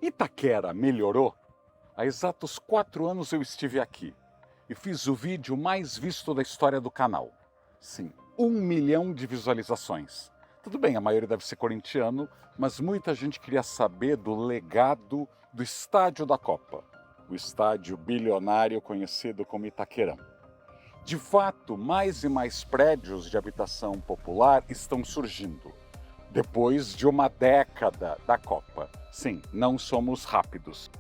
Itaquera melhorou? Há exatos 4 anos eu estive aqui e fiz o vídeo mais visto da história do canal. Sim, 1 milhão de visualizações. Tudo bem, a maioria deve ser corintiano, mas muita gente queria saber do legado do estádio da Copa, o estádio bilionário conhecido como Itaquerão. De fato, mais e mais prédios de habitação popular estão surgindo, depois de uma década da Copa. Sim, não somos rápidos.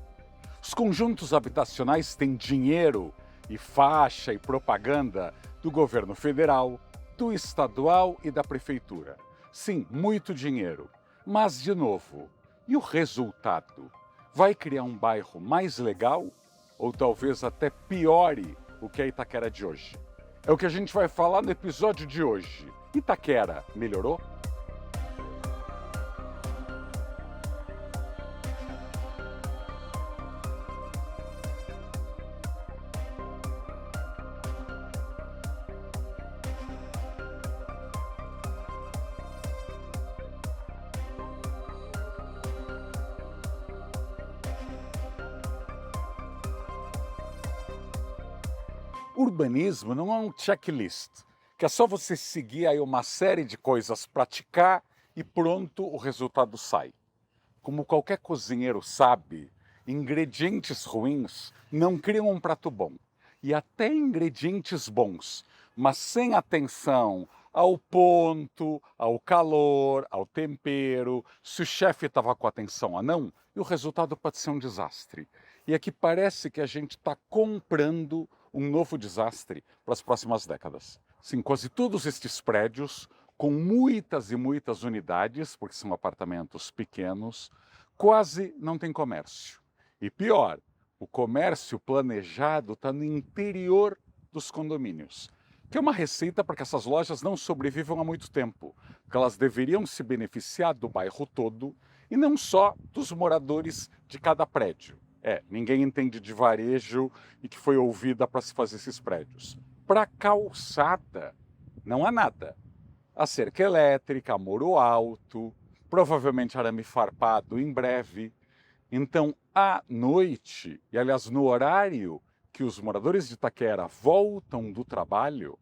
Os conjuntos habitacionais têm dinheiro e faixa e propaganda do governo federal, do estadual e da prefeitura. Sim, muito dinheiro. Mas, de novo, e o resultado? Vai criar um bairro mais legal? Ou talvez até piore o que é Itaquera de hoje? É o que a gente vai falar no episódio de hoje. Itaquera melhorou? Urbanismo não é um checklist, que é só você seguir aí uma série de coisas, praticar e pronto, o resultado sai. Como qualquer cozinheiro sabe, ingredientes ruins não criam um prato bom. E até ingredientes bons, mas sem atenção ao ponto, ao calor, ao tempero, se o chefe estava com atenção ou não, e o resultado pode ser um desastre. E aqui parece que a gente está comprando um novo desastre para as próximas décadas. Sim, quase todos estes prédios, com muitas e muitas unidades, porque são apartamentos pequenos, quase não tem comércio. E pior, o comércio planejado está no interior dos condomínios, que é uma receita para que essas lojas não sobrevivam há muito tempo, porque elas deveriam se beneficiar do bairro todo e não só dos moradores de cada prédio. Ninguém entende de varejo e que foi ouvida para se fazer esses prédios. Para calçada, não há nada. A cerca elétrica, muro alto, provavelmente arame farpado em breve. Então, à noite, e aliás no horário que os moradores de Itaquera voltam do trabalho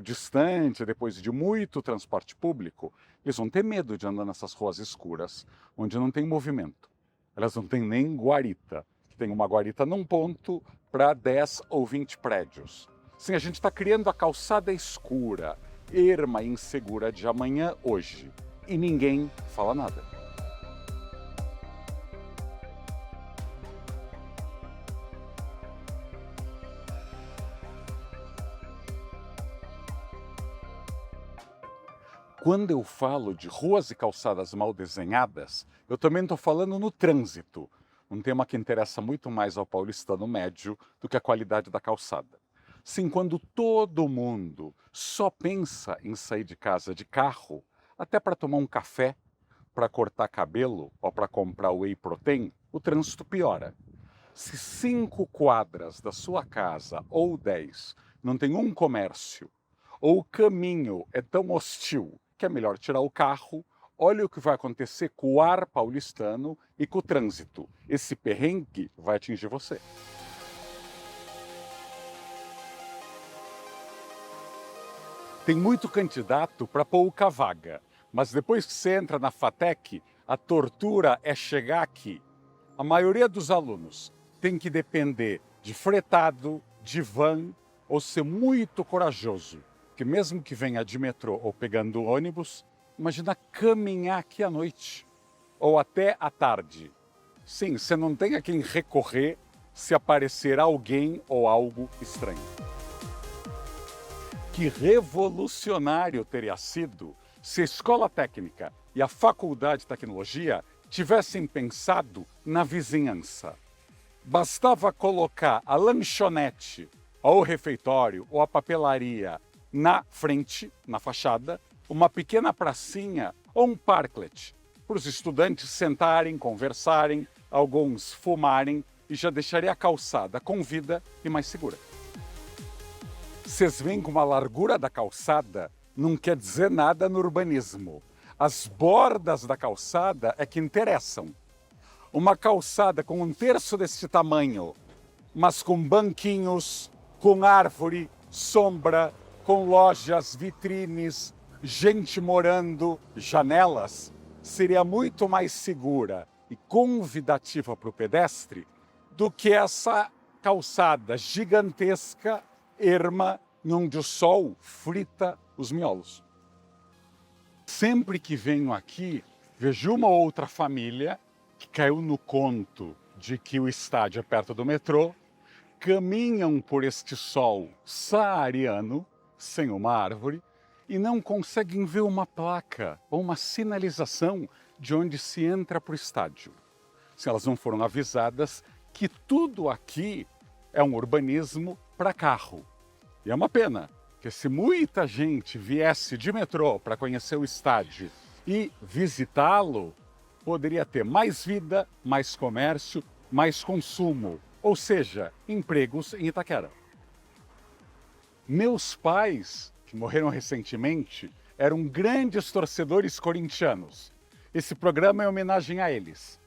distante, depois de muito transporte público, eles vão ter medo de andar nessas ruas escuras, onde não tem movimento. Elas não têm nem guarita, que tem uma guarita num ponto para 10 ou 20 prédios. Sim, a gente está criando a calçada escura, erma e insegura de amanhã hoje. E ninguém fala nada. Quando eu falo de ruas e calçadas mal desenhadas, eu também estou falando no trânsito, um tema que interessa muito mais ao paulistano médio do que a qualidade da calçada. Sim, quando todo mundo só pensa em sair de casa de carro, até para tomar um café, para cortar cabelo ou para comprar whey protein, o trânsito piora. Se 5 quadras da sua casa ou 10 não tem um comércio, ou o caminho é tão hostil que é melhor tirar o carro, olha o que vai acontecer com o ar paulistano e com o trânsito. Esse perrengue vai atingir você. Tem muito candidato para pouca vaga, mas depois que você entra na FATEC, a tortura é chegar aqui. A maioria dos alunos tem que depender de fretado, de van, ou ser muito corajoso, que mesmo que venha de metrô ou pegando ônibus, imagina caminhar aqui à noite, ou até à tarde. Sim, você não tem a quem recorrer se aparecer alguém ou algo estranho. Que revolucionário teria sido se a escola técnica e a faculdade de tecnologia tivessem pensado na vizinhança. Bastava colocar a lanchonete, ou o refeitório, ou a papelaria na frente, na fachada, uma pequena pracinha ou um parklet, para os estudantes sentarem, conversarem, alguns fumarem, e já deixaria a calçada com vida e mais segura. Vocês veem como a largura da calçada não quer dizer nada no urbanismo. As bordas da calçada é que interessam. uma calçada com um terço deste tamanho, mas com banquinhos, com árvore, sombra, com lojas, vitrines, gente morando, janelas, seria muito mais segura e convidativa para o pedestre do que essa calçada gigantesca, erma, onde o sol frita os miolos. Sempre que venho aqui, vejo uma outra família que caiu no conto de que o estádio é perto do metrô, caminham por este sol saariano, sem uma árvore, e não conseguem ver uma placa ou uma sinalização de onde se entra para o estádio. Se elas não foram avisadas que tudo aqui é um urbanismo para carro. E é uma pena, porque se muita gente viesse de metrô para conhecer o estádio e visitá-lo, poderia ter mais vida, mais comércio, mais consumo, ou seja, empregos em Itaquera. Meus pais, que morreram recentemente, eram grandes torcedores corintianos. Esse programa é homenagem a eles.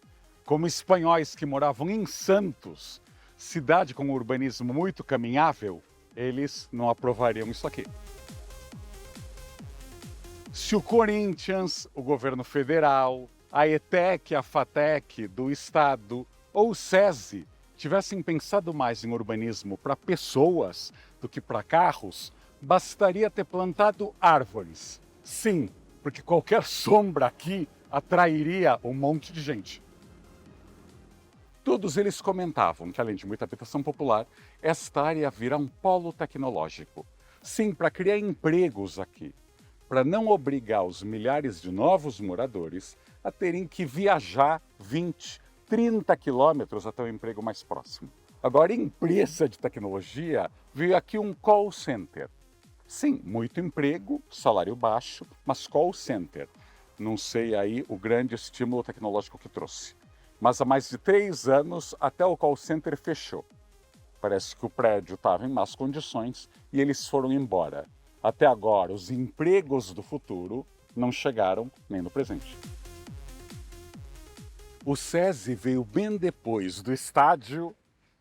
Como espanhóis que moravam em Santos, cidade com um urbanismo muito caminhável, eles não aprovariam isso aqui. Se o Corinthians, o governo federal, a ETEC, a FATEC do estado ou o SESI tivessem pensado mais em urbanismo para pessoas do que para carros, bastaria ter plantado árvores. Sim, porque qualquer sombra aqui atrairia um monte de gente. Todos eles comentavam que, além de muita habitação popular, esta área virá um polo tecnológico. Sim, para criar empregos aqui, para não obrigar os milhares de novos moradores a terem que viajar 20, 30 quilômetros até o emprego mais próximo. Agora, empresa de tecnologia, veio aqui um call center. Sim, muito emprego, salário baixo, mas call center. Não sei aí o grande estímulo tecnológico que trouxe. Mas há mais de 3 anos, até o call center fechou. Parece que o prédio estava em más condições e eles foram embora. Até agora, os empregos do futuro não chegaram nem no presente. O SESI veio bem depois do estádio,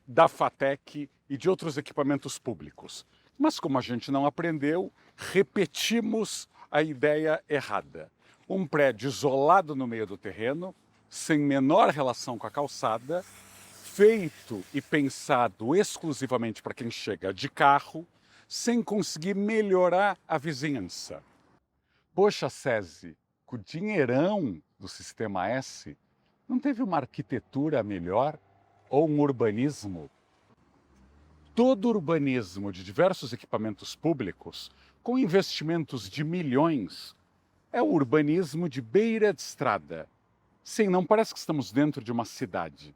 da FATEC e de outros equipamentos públicos. Mas como a gente não aprendeu, repetimos a ideia errada. Um prédio isolado no meio do terreno, sem menor relação com a calçada, feito e pensado exclusivamente para quem chega de carro, sem conseguir melhorar a vizinhança. Poxa, SESI, com o dinheirão do Sistema S, não teve uma arquitetura melhor ou um urbanismo? Todo urbanismo de diversos equipamentos públicos, com investimentos de milhões, é o urbanismo de beira de estrada. Sim, não parece que estamos dentro de uma cidade.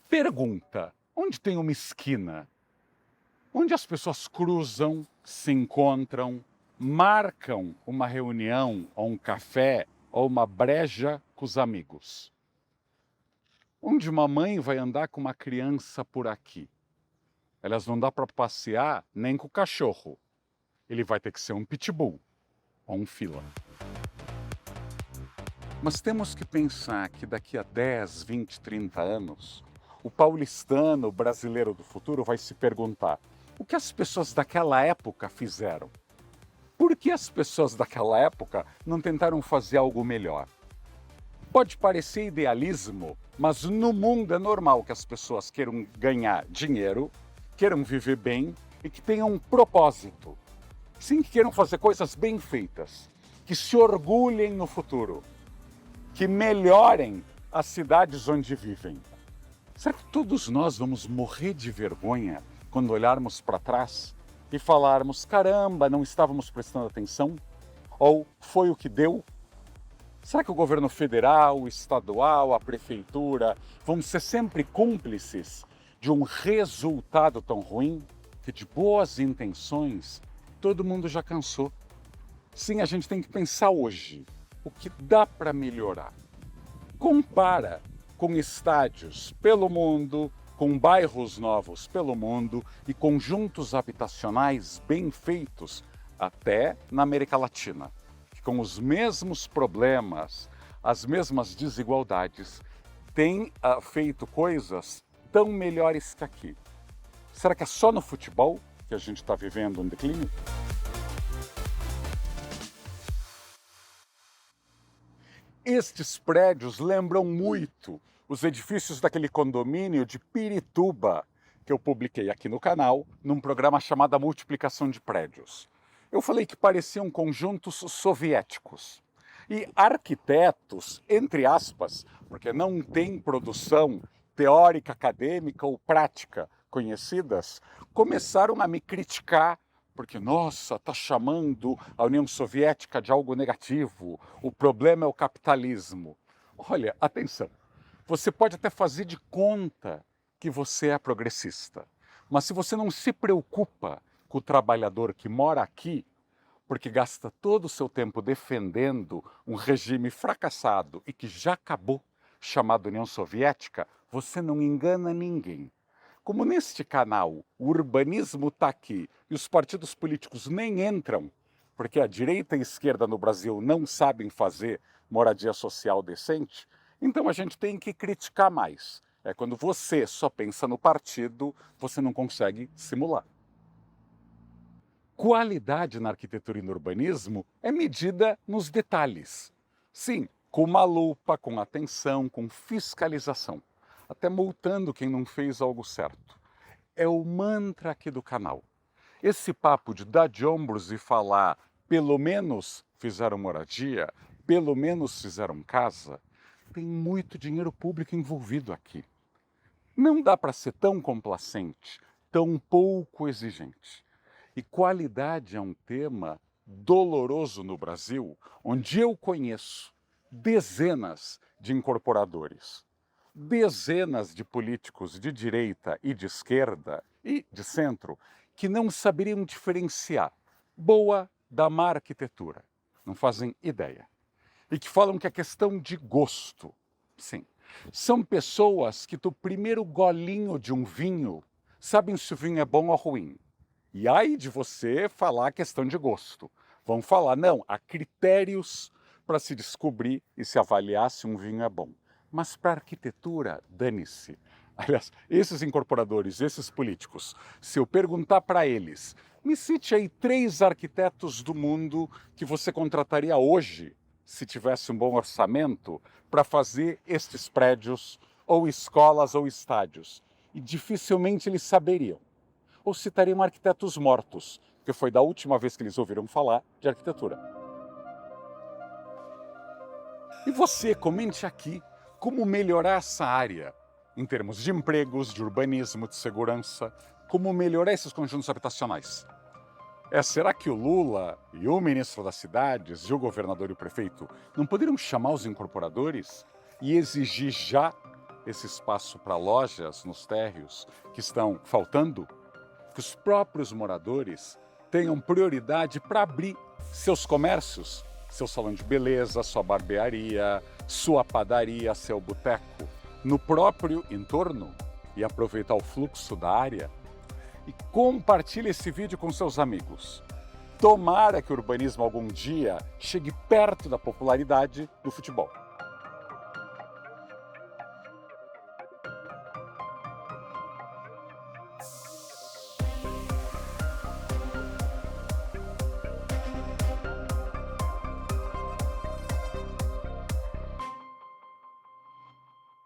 Pergunta, onde tem uma esquina? Onde as pessoas cruzam, se encontram, marcam uma reunião, ou um café, ou uma breja com os amigos? Onde uma mãe vai andar com uma criança por aqui? Elas não dá para passear nem com o cachorro. Ele vai ter que ser um pitbull ou um fila. Mas temos que pensar que daqui a 10, 20, 30 anos, o paulistano, o brasileiro do futuro vai se perguntar: o que as pessoas daquela época fizeram? Por que as pessoas daquela época não tentaram fazer algo melhor? Pode parecer idealismo, mas no mundo é normal que as pessoas queiram ganhar dinheiro, queiram viver bem e que tenham um propósito. Sim, que queiram fazer coisas bem feitas, que se orgulhem no futuro, que melhorem as cidades onde vivem. Será que todos nós vamos morrer de vergonha quando olharmos para trás e falarmos: caramba, não estávamos prestando atenção? Ou foi o que deu? Será que o governo federal, o estadual, a prefeitura vão ser sempre cúmplices de um resultado tão ruim que de boas intenções todo mundo já cansou? Sim, a gente tem que pensar hoje o que dá para melhorar. Compara com estádios pelo mundo, com bairros novos pelo mundo e conjuntos habitacionais bem feitos até na América Latina, que com os mesmos problemas, as mesmas desigualdades, tem feito coisas tão melhores que aqui. Será que é só no futebol que a gente está vivendo um declínio? Estes prédios lembram muito os edifícios daquele condomínio de Pirituba, que eu publiquei aqui no canal, num programa chamado A Multiplicação de Prédios. Eu falei que pareciam conjuntos soviéticos. E arquitetos, entre aspas, porque não tem produção teórica, acadêmica ou prática conhecidas, começaram a me criticar porque, nossa, está chamando a União Soviética de algo negativo, o problema é o capitalismo. Olha, atenção, você pode até fazer de conta que você é progressista, mas se você não se preocupa com o trabalhador que mora aqui, porque gasta todo o seu tempo defendendo um regime fracassado e que já acabou, chamado União Soviética, você não engana ninguém. Como neste canal o urbanismo está aqui e os partidos políticos nem entram, porque a direita e a esquerda no Brasil não sabem fazer moradia social decente, então a gente tem que criticar mais. É quando você só pensa no partido, você não consegue simular. Qualidade na arquitetura e no urbanismo é medida nos detalhes. Sim, com uma lupa, com atenção, com fiscalização. Até multando quem não fez algo certo. É o mantra aqui do canal. Esse papo de dar de ombros e falar pelo menos fizeram moradia, pelo menos fizeram casa, tem muito dinheiro público envolvido aqui. Não dá para ser tão complacente, tão pouco exigente. E qualidade é um tema doloroso no Brasil, onde eu conheço dezenas de incorporadores, dezenas de políticos de direita e de esquerda e de centro que não saberiam diferenciar boa da má arquitetura, não fazem ideia. E que falam que é questão de gosto. Sim, são pessoas que do primeiro golinho de um vinho sabem se o vinho é bom ou ruim. E aí de você falar questão de gosto. Vão falar, não, há critérios para se descobrir e se avaliar se um vinho é bom. Mas para a arquitetura, dane-se. Aliás, esses incorporadores, esses políticos, se eu perguntar para eles, me cite aí 3 arquitetos do mundo que você contrataria hoje, se tivesse um bom orçamento, para fazer estes prédios, ou escolas ou estádios. E dificilmente eles saberiam. Ou citariam arquitetos mortos, que foi da última vez que eles ouviram falar de arquitetura. E você, comente aqui como melhorar essa área, em termos de empregos, de urbanismo, de segurança, como melhorar esses conjuntos habitacionais. Será que o Lula e o ministro das cidades, e o governador e o prefeito, não poderiam chamar os incorporadores e exigir já esse espaço para lojas nos térreos que estão faltando? Que os próprios moradores tenham prioridade para abrir seus comércios, seu salão de beleza, sua barbearia, sua padaria, seu boteco, no próprio entorno e aproveitar o fluxo da área. E compartilhe esse vídeo com seus amigos. Tomara que o urbanismo algum dia chegue perto da popularidade do futebol.